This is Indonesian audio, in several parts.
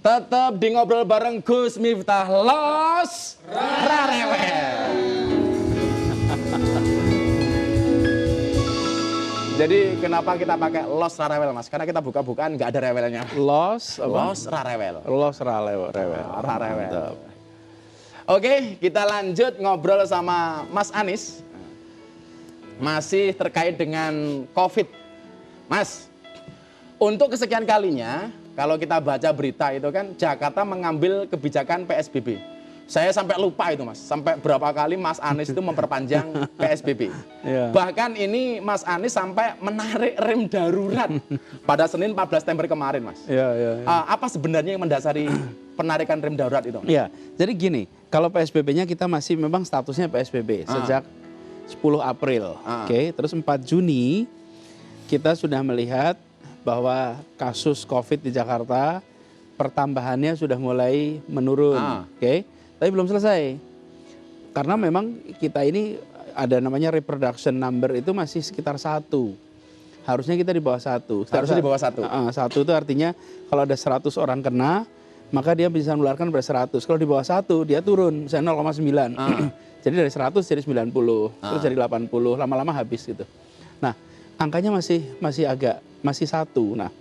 Tetap di ngobrol bareng Gus Miftah Los Rarewel. Jadi kenapa kita pakai Los Rarewel, Mas? Karena kita buka-bukaan nggak ada rewelnya. Los apa? Los Rarewel. Los Rarewel. Rarewel. Mantap. Oke, kita lanjut ngobrol sama Mas Anies. Masih terkait dengan COVID. Mas, untuk kesekian kalinya, kalau kita baca berita itu kan Jakarta mengambil kebijakan PSBB. Saya sampai lupa itu, Mas. Sampai berapa kali Mas Anies itu memperpanjang PSBB. Ya. Bahkan ini Mas Anies sampai menarik rem darurat pada Senin 14 September kemarin, Mas. Ya. Apa sebenarnya yang mendasari penarikan rem darurat itu? Ya, jadi gini, kalau PSBB-nya kita masih memang statusnya PSBB sejak 10 April. Oke, terus 4 Juni kita sudah melihat bahwa kasus COVID di Jakarta pertambahannya sudah mulai menurun, oke? Tapi belum selesai, karena memang kita ini ada namanya reproduction number itu masih sekitar 1. Harusnya kita di bawah 1. Harusnya di bawah 1. 1 itu artinya kalau ada 100 orang kena, maka dia bisa menularkan pada 100. Kalau di bawah 1 dia turun, misalnya 0,9. Jadi dari 100 jadi 90, terus jadi 80, lama-lama habis gitu. Nah, angkanya masih 1. Nah,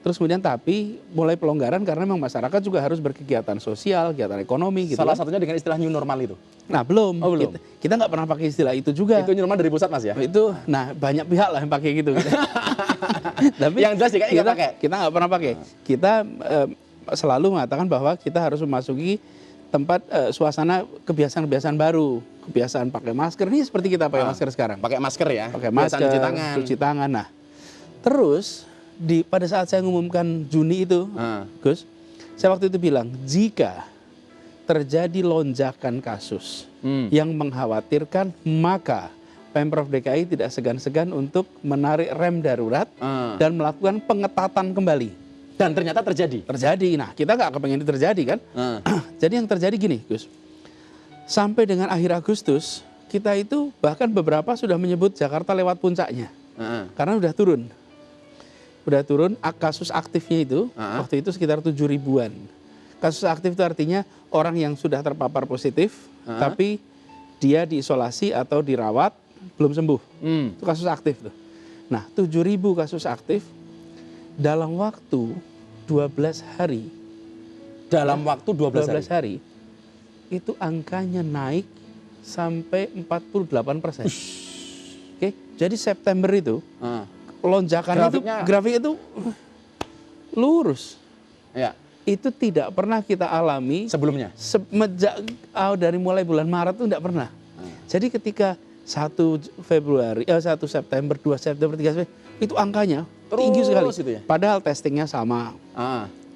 terus kemudian tapi mulai pelonggaran karena memang masyarakat juga harus berkegiatan sosial, kegiatan ekonomi gitu. Salah satunya dengan istilah new normal itu. Nah, belum. Oh, belum. Kita nggak pernah pakai istilah itu juga. Itu new normal dari pusat, Mas ya? Itu, nah banyak pihak lah yang pakai gitu. Tapi yang jelas DKI nggak pakai. Kita nggak pernah pakai. Kita selalu mengatakan bahwa kita harus memasuki tempat suasana kebiasaan-kebiasaan baru. Kebiasaan pakai masker, ini seperti kita pakai masker sekarang. Pakai masker ya? Pakai masker, cuci tangan. Nah, terus pada saat saya mengumumkan Juni itu, Gus, saya waktu itu bilang, jika terjadi lonjakan kasus yang mengkhawatirkan, maka Pemprov DKI tidak segan-segan untuk menarik rem darurat dan melakukan pengetatan kembali. Dan ternyata terjadi? Terjadi. Nah, kita nggak kepengen itu terjadi kan? Jadi yang terjadi gini, Gus. Sampai dengan akhir Agustus, kita itu bahkan beberapa sudah menyebut Jakarta lewat puncaknya. Karena udah turun. Kasus aktifnya itu, waktu itu sekitar 7 ribuan. Kasus aktif itu artinya orang yang sudah terpapar positif, tapi dia diisolasi atau dirawat, belum sembuh. Itu kasus aktif tuh. Nah, 7.000 kasus aktif dalam waktu 12 hari. Dalam waktu 12 hari. Itu angkanya naik sampai 48%. Oke, jadi September itu lonjakan grafik itu lurus. Ya. Itu tidak pernah kita alami sebelumnya. Semenjak dari mulai bulan Maret itu tidak pernah. Jadi ketika 1 September, 2 September, 3 September itu angkanya tinggi sekali. Gitu ya? Padahal testingnya sama,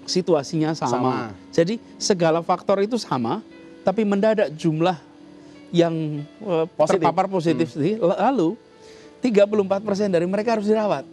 situasinya sama. Jadi segala faktor itu sama. Tapi mendadak jumlah yang terpapar positif lalu 34% dari mereka harus dirawat.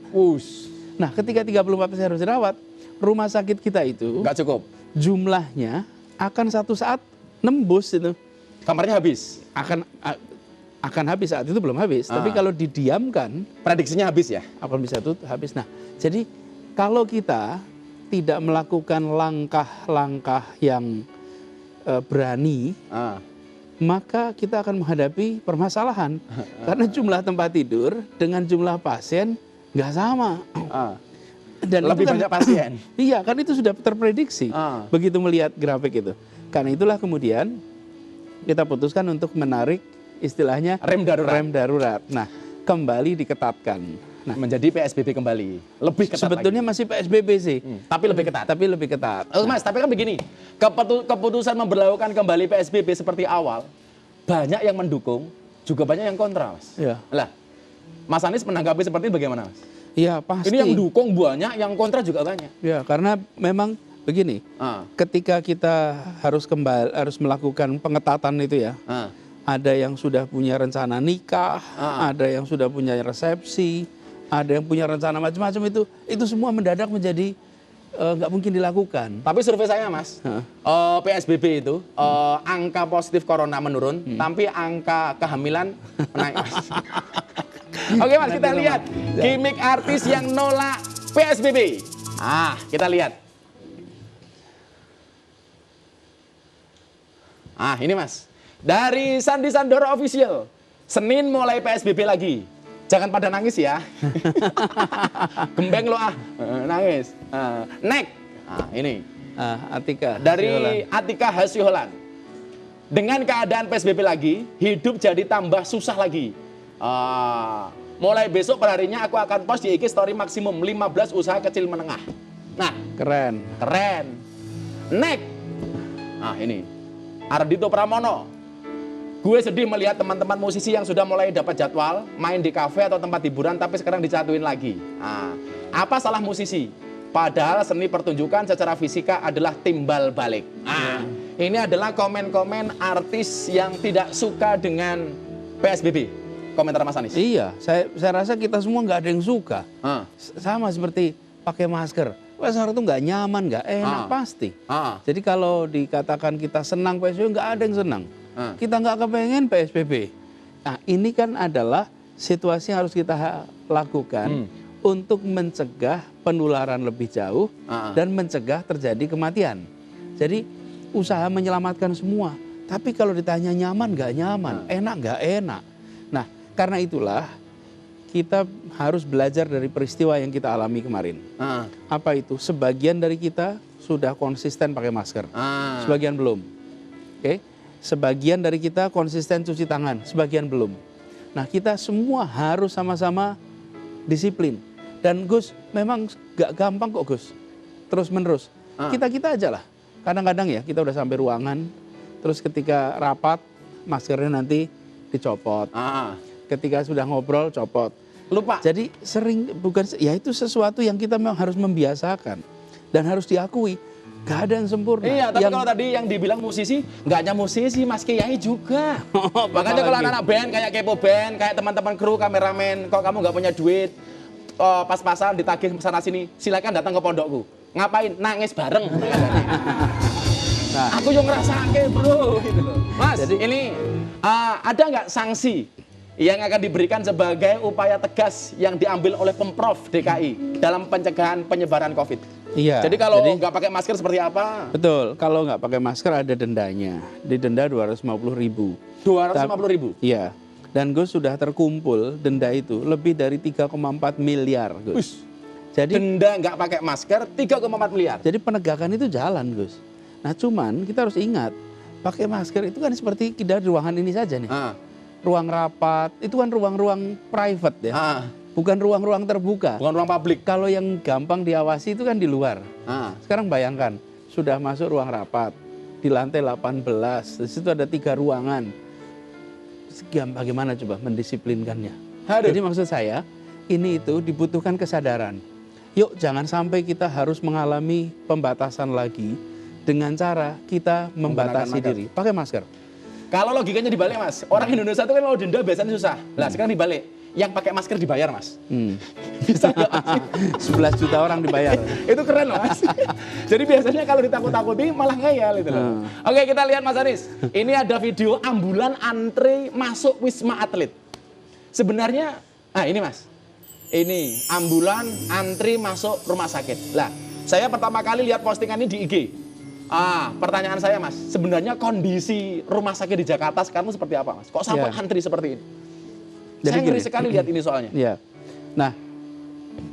Nah, ketika 34% harus dirawat, rumah sakit kita itu nggak cukup. Jumlahnya akan satu saat nembus itu. Kamarnya habis. Akan habis, saat itu belum habis. Tapi kalau didiamkan, prediksinya habis ya. Akan bisa tuh habis. Nah, jadi kalau kita tidak melakukan langkah-langkah yang berani, maka kita akan menghadapi permasalahan karena jumlah tempat tidur dengan jumlah pasien nggak sama. Dan lebih banyak pasien. Iya, kan itu sudah terprediksi begitu melihat grafik itu. Karena itulah kemudian kita putuskan untuk menarik istilahnya rem darurat. Nah, kembali diketatkan. Nah, menjadi PSBB kembali. Lebih ketat sebetulnya lagi. masih PSBB sih. Tapi lebih ketat. Oh, Mas, tapi kan begini. Keputusan memberlakukan kembali PSBB seperti awal, banyak yang mendukung, juga banyak yang kontra, Mas. Iya. Lah, Mas Anies menanggapi seperti ini bagaimana, Mas? Iya, pasti. Ini yang dukung banyak, yang kontra juga banyak. Ya, karena memang begini. Ketika kita harus melakukan pengetatan itu ya. Ada yang sudah punya rencana nikah, ada yang sudah punya resepsi, ada yang punya rencana macam-macam itu semua mendadak menjadi nggak mungkin dilakukan. Tapi survei saya, Mas, PSBB itu angka positif corona menurun, tapi angka kehamilan naik, Mas. Oke, Mas, kita lihat gimmick artis yang nolak PSBB. Kita lihat. Ah, ini Mas. Dari Sandi Sandoro Official. Senin mulai PSBB lagi. Jangan pada nangis ya. Gembeng lo nangis. Next. Ah, ini. Atika. Dari Atika Hasiholan. Dengan keadaan PSBB lagi, hidup jadi tambah susah lagi. Mulai besok perharinya aku akan post di IG story maksimum 15 usaha kecil menengah. Nah, Keren. Next. Nah, ini. Ardito Pramono. Gue sedih melihat teman-teman musisi yang sudah mulai dapat jadwal main di kafe atau tempat hiburan tapi sekarang dicatuin lagi. Nah, apa salah musisi? Padahal seni pertunjukan secara fisika adalah timbal balik. Nah, ini adalah komen-komen artis yang tidak suka dengan PSBB. Komentar Mas Anies. Iya, saya rasa kita semua nggak ada yang suka. Sama seperti pakai masker. Masker itu nggak nyaman, nggak enak pasti. Jadi kalau dikatakan kita senang PSBB, nggak ada yang senang. Kita nggak kepengen PSBB. Nah, ini kan adalah situasi yang harus kita lakukan untuk mencegah penularan lebih jauh dan mencegah terjadi kematian. Jadi usaha menyelamatkan semua. Tapi kalau ditanya nyaman nggak nyaman, enak nggak enak. Nah, karena itulah kita harus belajar dari peristiwa yang kita alami kemarin. Apa itu? Sebagian dari kita sudah konsisten pakai masker, sebagian belum. Oke? Sebagian dari kita konsisten cuci tangan, sebagian belum. Nah, kita semua harus sama-sama disiplin. Dan Gus, memang gak gampang kok Gus, terus menerus. Kita aja lah. Kadang-kadang ya kita udah sampai ruangan, terus ketika rapat maskernya nanti dicopot. Ketika sudah ngobrol copot. Lupa. Jadi sering bukan ya itu sesuatu yang kita memang harus membiasakan dan harus diakui. Gak ada yang sempurna. Iya, tapi kalau tadi yang dibilang musisi, nggak hanya musisi, Mas Kiai juga. Makanya kalau anak-anak band, kayak Kepo Band, kayak teman-teman kru, kameramen, kalau kamu nggak punya duit, pas-pasan ditagih sana sini, silakan datang ke pondokku. Ngapain? Nangis bareng. Nah, aku yang ngerasake bro, gitu loh. Mas, jadi ini ada nggak sanksi yang akan diberikan sebagai upaya tegas yang diambil oleh Pemprov DKI dalam pencegahan penyebaran COVID? Iya. Jadi kalau nggak pakai masker seperti apa? Betul. Kalau nggak pakai masker ada dendanya. Didenda 250.000. 250.000? Iya. Dan Gus sudah terkumpul denda itu lebih dari 3,4 miliar Gus. Jadi denda nggak pakai masker 3,4 miliar. Jadi penegakan itu jalan Gus. Nah cuman kita harus ingat pakai masker itu kan seperti kita di ruangan ini saja nih. Ruang rapat itu kan ruang-ruang private ya. Bukan ruang-ruang terbuka. Bukan ruang publik. Kalau yang gampang diawasi itu kan di luar. Sekarang bayangkan, sudah masuk ruang rapat. Di lantai 18, di situ ada 3 ruangan. Bagaimana coba mendisiplinkannya? Jadi maksud saya, ini itu dibutuhkan kesadaran. Yuk jangan sampai kita harus mengalami pembatasan lagi dengan cara kita membatasi diri. Pakai masker. Kalau logikanya dibalik Mas, orang Indonesia itu kan mau denda biasanya susah. Nah sekarang dibalik. Yang pakai masker dibayar Mas. Bisa nggak Mas? 11 juta orang dibayar. Itu keren loh Mas. Jadi biasanya kalau ditakut-takuti malah ngeyel gitu loh. Oke kita lihat Mas Anies. Ini ada video ambulan antri masuk Wisma Atlet. Sebenarnya, ini Mas. Ini ambulan antri masuk rumah sakit. Lah, saya pertama kali lihat postingan ini di IG. Pertanyaan saya Mas, sebenarnya kondisi rumah sakit di Jakarta sekarang seperti apa Mas? Kok sampai antri seperti ini? Jadi saya ngeri sekali lihat ini soalnya. Ya. Nah,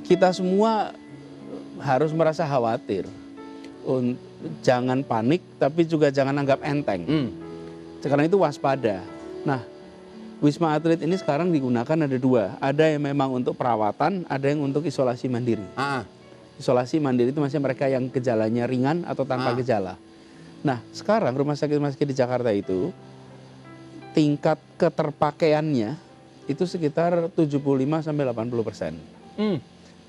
kita semua harus merasa khawatir. Jangan panik, tapi juga jangan anggap enteng. Sekarang itu waspada. Nah, Wisma Atlet ini sekarang digunakan ada 2. Ada yang memang untuk perawatan, ada yang untuk isolasi mandiri. Isolasi mandiri itu maksudnya mereka yang gejalanya ringan atau tanpa gejala. Nah, sekarang rumah sakit di Jakarta itu tingkat keterpakaiannya itu sekitar 75-80%.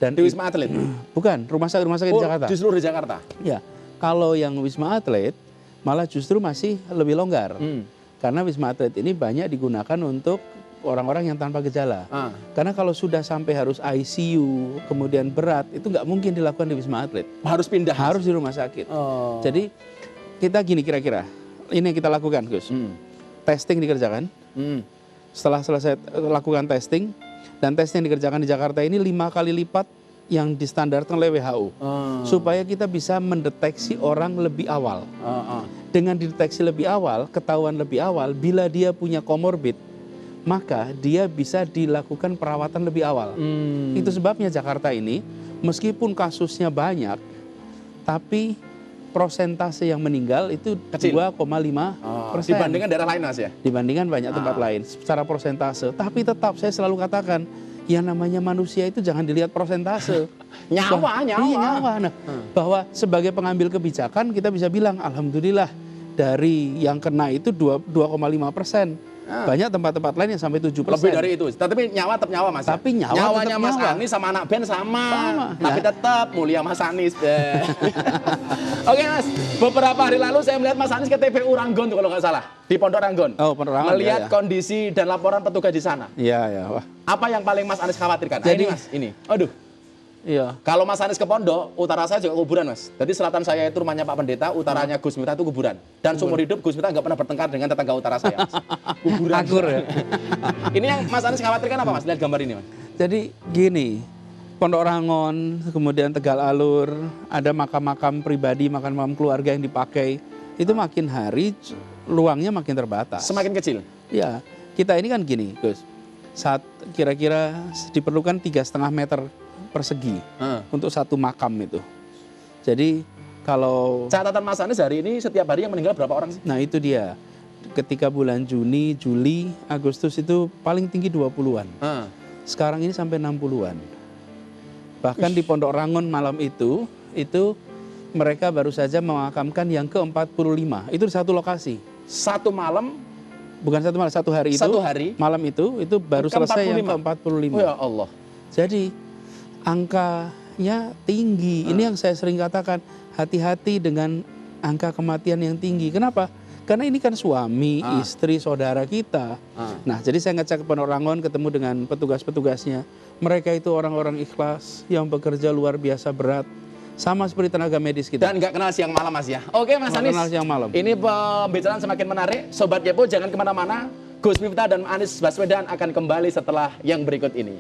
Dan di Wisma Atlet? Bukan, rumah sakit di Jakarta. Di seluruh Jakarta? Ya, kalau yang Wisma Atlet malah justru masih lebih longgar. Karena Wisma Atlet ini banyak digunakan untuk orang-orang yang tanpa gejala. Karena kalau sudah sampai harus ICU, kemudian berat, itu nggak mungkin dilakukan di Wisma Atlet. Harus pindah? Harus di rumah sakit. Jadi kita gini kira-kira, ini yang kita lakukan Gus. Testing dikerjakan. Setelah selesai lakukan testing, dan tes yang dikerjakan di Jakarta ini 5 kali lipat yang distandarkan oleh WHO. Supaya kita bisa mendeteksi orang lebih awal. Dengan dideteksi lebih awal, ketahuan lebih awal, bila dia punya komorbid, maka dia bisa dilakukan perawatan lebih awal. Itu sebabnya Jakarta ini, meskipun kasusnya banyak, tapi prosentase yang meninggal itu 2,5%. Dibandingkan daerah lain, Mas ya? Dibandingkan banyak tempat lain secara prosentase. Tapi tetap saya selalu katakan, yang namanya manusia itu jangan dilihat prosentase. Nyawa. Iya, nyawa. Nah, bahwa sebagai pengambil kebijakan kita bisa bilang, alhamdulillah dari yang kena itu 2,5%. Banyak tempat-tempat lain yang sampai 7%. Lebih dari itu. Tapi nyawa tetap nyawa, Mas. Tapi nyawanya tetap Mas nyawa. Anies sama anak Ben sama. Tapi Nah. tetap mulia Mas Anies. Oke, Mas. Beberapa hari lalu saya melihat Mas Anies ke TPU Ranggon tuh kalau nggak salah. Di Pondok Ranggon. Oh, Pondok Ranggon. Melihat ya. kondisi dan laporan petugas di sana. Iya. Wah. Apa yang paling Mas Anies khawatirkan? Jadi- Ini, Mas. Ini. Aduh. Iya. Kalau Mas Anies ke Pondok, utara saya juga kuburan, Mas. Jadi selatan saya itu rumahnya Pak Pendeta, utaranya Gus Miftah itu kuburan. Dan seumur hidup Gus Miftah nggak pernah bertengkar dengan tetangga utara saya, Mas. Kuburan. Akur ya. Ini yang Mas Anies khawatirkan apa, Mas? Lihat gambar ini, Mas. Jadi gini, Pondok Rangon, kemudian Tegal Alur, ada makam-makam pribadi, makam-makam keluarga yang dipakai. Itu makin hari luangnya makin terbatas. Semakin kecil. Ya, kita ini kan gini, Gus. Saat kira-kira diperlukan 3,5 meter persegi untuk satu makam itu. Jadi kalau Catatan Mas Anies hari ini setiap hari yang meninggal berapa orang sih? nah itu dia. Ketika bulan Juni, Juli, Agustus itu paling tinggi 20-an. Sekarang ini sampai 60-an. Bahkan di Pondok Rangon malam itu mereka baru saja memakamkan yang ke-45. Itu di satu lokasi. Satu malam, Bukan satu malam, satu hari itu. Satu hari? Malam itu baru selesai yang oh ke-45. ya Allah. Jadi angkanya tinggi. Ini yang saya sering katakan, hati-hati dengan angka kematian yang tinggi. Kenapa? Karena ini kan suami, istri, saudara kita. Nah, jadi saya ngecek ke Pondok Rangon, ketemu dengan petugas-petugasnya. Mereka itu orang-orang ikhlas yang bekerja luar biasa berat. Sama seperti tenaga medis kita. Dan nggak kenal siang malam, Mas ya. Oke, Mas Nggak Anies. kenal siang malam. Ini pembicaraan semakin menarik. Sobat Kepo jangan kemana-mana. Gus Miftah dan Anies Baswedan akan kembali setelah yang berikut ini.